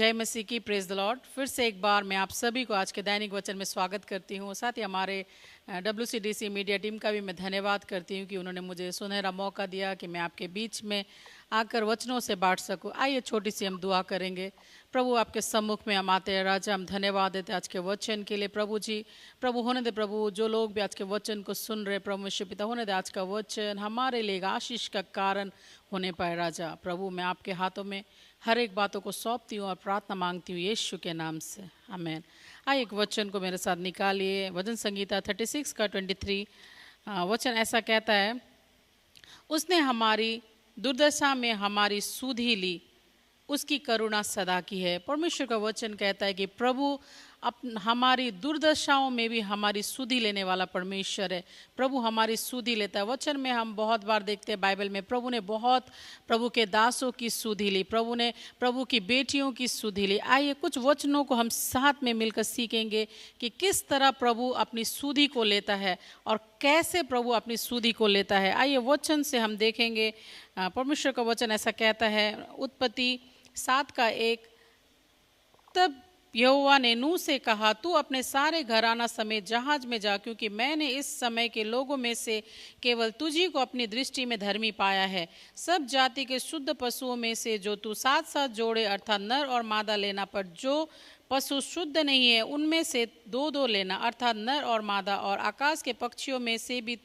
जय मसीह की, praise the Lord. फिर से एक बार मैं आप सभी को आज के दैनिक वचन में स्वागत करती हूँ। साथ ही हमारे WCDC मीडिया टीम का भी मैं धन्यवाद करती हूँ कि उन्होंने मुझे सुनहरा मौका दिया कि मैं आपके बीच में आकर वचनों से बांट सकूँ। आइए छोटी सी हम दुआ करेंगे। प्रभु, आपके सम्मुख में हम आते हैं राजा, हम धन्यवाद देते हैं आज के वचन के लिए। प्रभु जी, प्रभु होने दे, प्रभु जो लोग भी आज के वचन को सुन रहे, प्रभु यीशु पिता होने दे आज का वचन हमारे लिए एक आशीष का कारण होने पाए। राजा प्रभु, मैं आपके हाथों में हर एक बातों को सौंपती हूँ और प्रार्थना मांगती हूँ यीशु के नाम से, आमीन। आइए एक वचन को मेरे साथ निकालिए। वचन संगीता 36 का 23 वचन ऐसा कहता है, उसने हमारी दुर्दशा में हमारी सुधि ली, उसकी करुणा सदा की है। परमेश्वर का वचन कहता है कि प्रभु हमारी दुर्दशाओं में भी हमारी सुधि लेने वाला परमेश्वर है। प्रभु हमारी सुधि लेता है। वचन में हम बहुत बार देखते हैं बाइबल में, प्रभु ने बहुत प्रभु के दासों की सुधि ली, प्रभु ने प्रभु की बेटियों की सुधि ली। आइए कुछ वचनों को हम साथ में मिलकर सीखेंगे कि किस तरह प्रभु अपनी सुधि को लेता है और कैसे प्रभु अपनी सुधि को लेता है। आइए वचन से हम देखेंगे। परमेश्वर का वचन ऐसा कहता है, उत्पत्ति 7 का 1, तब यहोवा ने नूह से कहा, तू अपने सारे घराना समेत जहाज में जा, क्योंकि मैंने इस समय के लोगों में से केवल तुझी को अपनी दृष्टि में धर्मी पाया है। सब जाति के शुद्ध पशुओं में से जो तू साथ साथ जोड़े, अर्थात नर और मादा लेना, पर जो पशु शुद्ध नहीं है उनमें से दो दो लेना, अर्थात नर और मादा। और आकाश के पक्षियों में से भी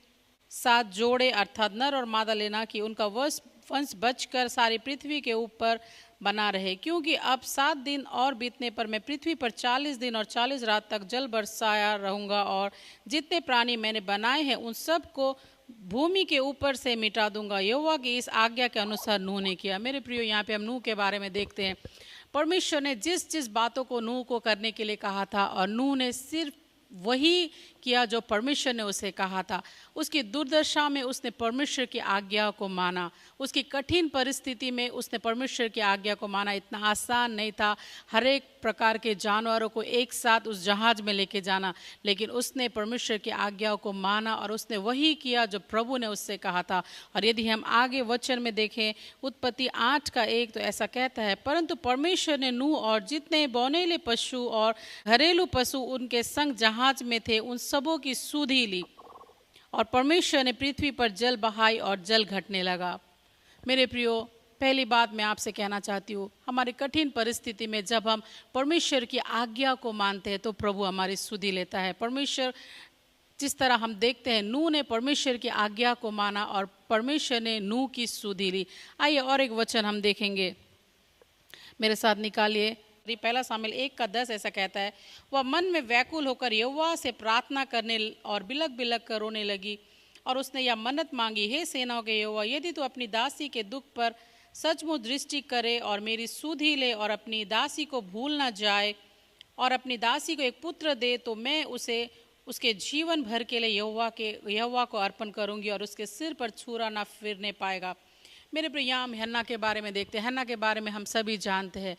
7 जोड़े, अर्थात नर और मादा लेना, कि उनका वंश बचकर सारी पृथ्वी के ऊपर बना रहे। क्योंकि अब 7 दिन और बीतने पर मैं पृथ्वी पर 40 दिन और 40 रात तक जल बरसाया रहूँगा, और जितने प्राणी मैंने बनाए हैं उन सब को भूमि के ऊपर से मिटा दूंगा। यहोवा की इस आज्ञा के अनुसार नूह ने किया। मेरे प्रियो, यहाँ पे हम नूह के बारे में देखते हैं। परमेश्वर ने जिस जिस बातों को नूह को करने के लिए कहा था, और नूह ने सिर्फ वही किया जो परमेश्वर ने उसे कहा था। उसकी दुर्दशा में उसने परमेश्वर की आज्ञा को माना। उसकी कठिन परिस्थिति में उसने परमेश्वर की आज्ञा को माना। इतना आसान नहीं था हर एक प्रकार के जानवरों को एक साथ उस जहाज में लेके जाना, लेकिन उसने परमेश्वर की आज्ञा को माना और उसने वही किया जो प्रभु ने उससे कहा था। और यदि हम आगे वचन में देखें, उत्पत्ति 8 का 1, तो ऐसा कहता है, परंतु परमेश्वर ने नूह और जितने बौनेले पशु और घरेलू पशु उनके संग जहाज में थे उन सबों की सुधि ली, और परमेश्वर ने पृथ्वी पर जल बहाई और जल घटने लगा। मेरे प्रियो, पहली बात मैं आपसे कहना चाहती हूँ, हमारी कठिन परिस्थिति में जब हम परमेश्वर की आज्ञा को मानते हैं तो प्रभु हमारी सुधि लेता है। परमेश्वर, जिस तरह हम देखते हैं, नूह ने परमेश्वर की आज्ञा को माना और परमेश्वर ने नूह की सुधि ली। आइए और एक वचन हम देखेंगे, मेरे साथ निकालिए। पहला शामिल 1 का 10 ऐसा कहता है, वह मन में व्याकुल होकर यहोवा से प्रार्थना करने और बिलक बिलक कर रोने लगी, और उसने यह मन्नत मांगी, हे सेनाओं के यहोवा, यदि तू अपनी दासी के दुख पर सचमुच दृष्टि करे और मेरी सुधि ले और अपनी दासी को भूल न जाए और अपनी दासी को एक पुत्र दे, तो मैं उसे उसके जीवन भर के लिए यहोवा को अर्पण करूंगी और उसके सिर पर छुरा ना फिरने पाएगा। मेरे प्रिय, हम हन्ना के बारे में देखते हैं। हन्ना के बारे में हम सभी जानते हैं।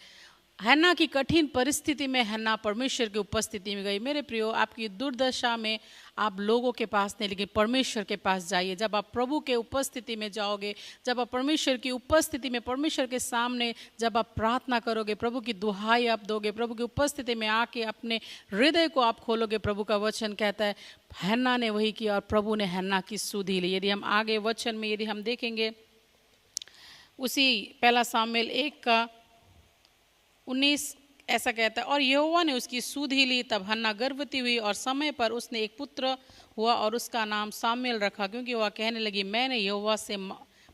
हन्ना की कठिन परिस्थिति में हन्ना परमेश्वर की उपस्थिति में गई। मेरे प्रियो, आपकी दुर्दशा में आप लोगों के पास नहीं, लेकिन परमेश्वर के पास जाइए। जब आप प्रभु के उपस्थिति में जाओगे, जब आप परमेश्वर की उपस्थिति में, परमेश्वर के सामने जब आप प्रार्थना करोगे, प्रभु की दुहाई आप दोगे, प्रभु की उपस्थिति में आके अपने हृदय को आप खोलोगे, प्रभु का वचन कहता है हन्ना ने वही किया और प्रभु ने हन्ना की सुधि ली। यदि हम आगे वचन में यदि हम देखेंगे, उसी पहला शामिल 1 का 19 ऐसा कहता है, और यहोवा ने उसकी सुधि ली। तब हन्ना गर्भवती हुई और समय पर उसने एक पुत्र हुआ और उसका नाम सामुएल रखा, क्योंकि वह कहने लगी, मैंने यहोवा से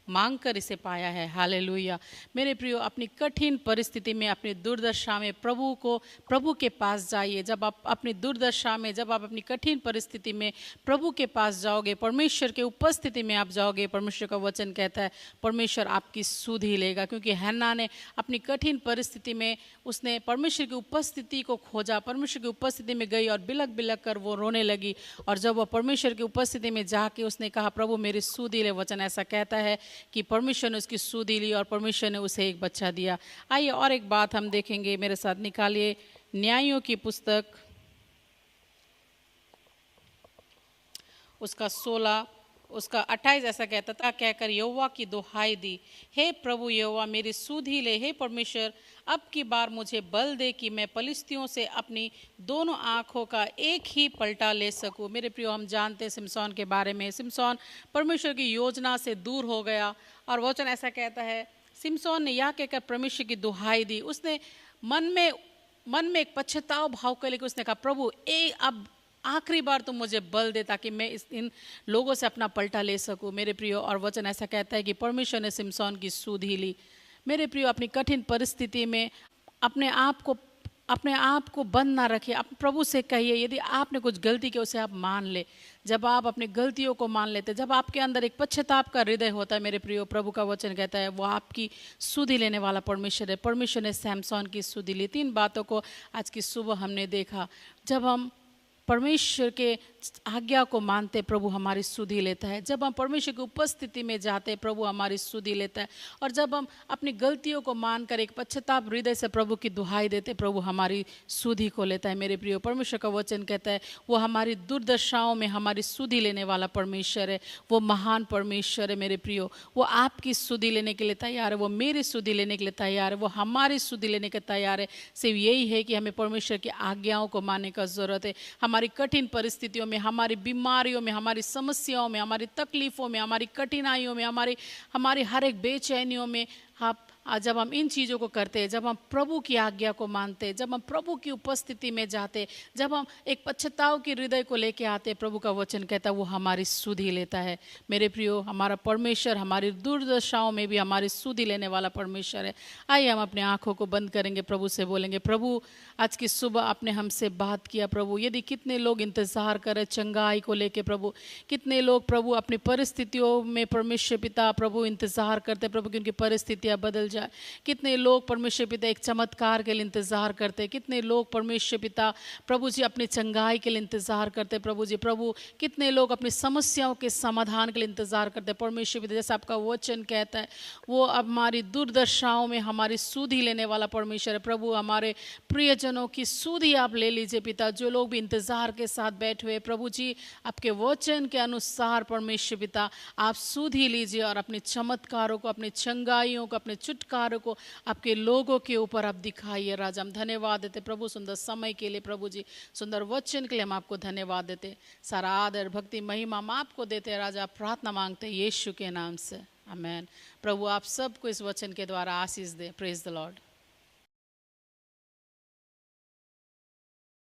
मांग कर इसे पाया है। हालेलुया। मेरे प्रियो, अपनी कठिन परिस्थिति में, अपनी दुर्दशा में प्रभु के पास जाइए। जब आप अपनी दुर्दशा में, जब आप अपनी कठिन परिस्थिति में प्रभु के पास जाओगे, परमेश्वर के उपस्थिति में आप जाओगे, परमेश्वर का वचन कहता है परमेश्वर आपकी सुधि लेगा। क्योंकि हन्ना ने अपनी कठिन परिस्थिति में उसने परमेश्वर की उपस्थिति को खोजा, परमेश्वर की उपस्थिति में गई और बिलक बिलक कर वो रोने लगी। और जब वह परमेश्वर की उपस्थिति में जाके उसने कहा, प्रभु मेरी सुधि ले, वचन ऐसा कहता है कि परमेश्वर ने उसकी सुधि ली और परमेश्वर ने उसे एक बच्चा दिया। आइए और एक बात हम देखेंगे, मेरे साथ निकालिए न्यायों की पुस्तक, उसका 16 उसका 28 ऐसा कहता था, कहकर यहोवा की दुहाई दी, हे प्रभु यहोवा मेरी सुध ही ले, हे परमेश्वर अब की बार मुझे बल दे कि मैं पलिस्तियों से अपनी दोनों आंखों का एक ही पलटा ले सकूं। मेरे प्रियो, हम जानते हैं सिमसोन के बारे में, सिमसोन परमेश्वर की योजना से दूर हो गया और वचन ऐसा कहता है, सिमसोन ने यह कहकर परमेश्वर की दुहाई दी, उसने मन में एक पश्चाताव भाव कर लेकर उसने कहा, प्रभु अब आखिरी बार तुम मुझे बल दे ताकि मैं इन लोगों से अपना पलटा ले सकूं। मेरे प्रियो, और वचन ऐसा कहता है कि परमेश्वर ने सिमसोन की सुध ही ली। मेरे प्रियो, अपनी कठिन परिस्थिति में अपने आप को बंद ना रखिए, आप प्रभु से कहिए, यदि आपने कुछ गलती की उसे आप मान ले। जब आप अपनी गलतियों को मान लेते, जब आपके अंदर एक पश्चाताप का हृदय होता है, मेरे प्रियो, प्रभु का वचन कहता है वो आपकी सुधि लेने वाला परमेश्वर है। परमेश्वर ने सैमसोन की सुधि ली। 3 बातों को आज की सुबह हमने देखा। जब हम परमेश्वर के आज्ञा को मानते, प्रभु हमारी सुधि लेता है। जब हम परमेश्वर की उपस्थिति में जाते, प्रभु हमारी सुधि लेता है। और जब हम अपनी गलतियों को मानकर एक पश्चाताप हृदय से प्रभु की दुहाई देते, प्रभु हमारी सुधि को लेता है। मेरे प्रियो, परमेश्वर का वचन कहता है वो हमारी दुर्दशाओं में हमारी सुधि लेने वाला परमेश्वर है। वो महान परमेश्वर है। मेरे प्रियो, वो आपकी सुधि लेने के लिए तैयार है, वो मेरी सुधि लेने के लिए तैयार है, वो हमारी सुधि लेने के तैयार है। सिर्फ यही है कि हमें परमेश्वर की आज्ञाओं को मानने का जरूरत है। हमारी कठिन परिस्थितियों में, हमारी बीमारियों में, हमारी समस्याओं में, हमारी तकलीफ़ों में, हमारी कठिनाइयों में, हमारी हर एक बेचैनियों में, जब हम इन चीज़ों को करते हैं, जब हम प्रभु की आज्ञा को मानते हैं, जब हम प्रभु की उपस्थिति में जाते, जब हम एक पश्चाताव के हृदय को लेके आते, प्रभु का वचन कहता है वो हमारी सुधि लेता है। मेरे प्रियो, हमारा परमेश्वर हमारी दुर्दशाओं में भी हमारी सुधि लेने वाला परमेश्वर है। आइए हम अपने आँखों को बंद करेंगे, प्रभु से बोलेंगे, प्रभु आज की सुबह आपने हमसे बात किया। प्रभु, यदि कितने लोग इंतज़ार करें चंगाई को लेके, प्रभु कितने लोग प्रभु अपनी परिस्थितियों में परमेश्वर पिता प्रभु इंतज़ार करते, प्रभु की उनकी परिस्थितियाँ बदल जाए। कितने लोग परमेश्वर पिता एक चमत्कार के लिए इंतजार करते, कितने लोग परमेश्वर पिता प्रभु जी अपनी चंगाई के लिए इंतजार करते। प्रभु जी, प्रभु कितने लोग अपनी समस्याओं के समाधान के लिए इंतजार करते। परमेश्वर पिता, जैसे आपका वचन कहता है वो अब हमारी दुर्दशाओं में हमारी सुधि लेने वाला परमेश्वर है। प्रभु हमारे प्रियजनों की सुधि आप ले लीजिए पिता। जो लोग भी इंतजार के साथ बैठे हुए, प्रभु जी आपके वचन के अनुसार परमेश्वर पिता आप सुधि लीजिए और अपने चमत्कारों को, अपने चंगाइयों को, अपने छुटकारों को आपके लोगों के ऊपर आप दिखाइए। राजा, हम धन्यवाद देते प्रभु सुंदर समय के लिए, प्रभु जी सुंदर वचन के लिए हम आपको धन्यवाद देते। सारा आदर भक्ति महिमा हम आपको देते। राजा, प्रार्थना मांगते यीशु के नाम से, आमेन। प्रभु आप सबको इस वचन के द्वारा आशीष दे। Praise the Lord.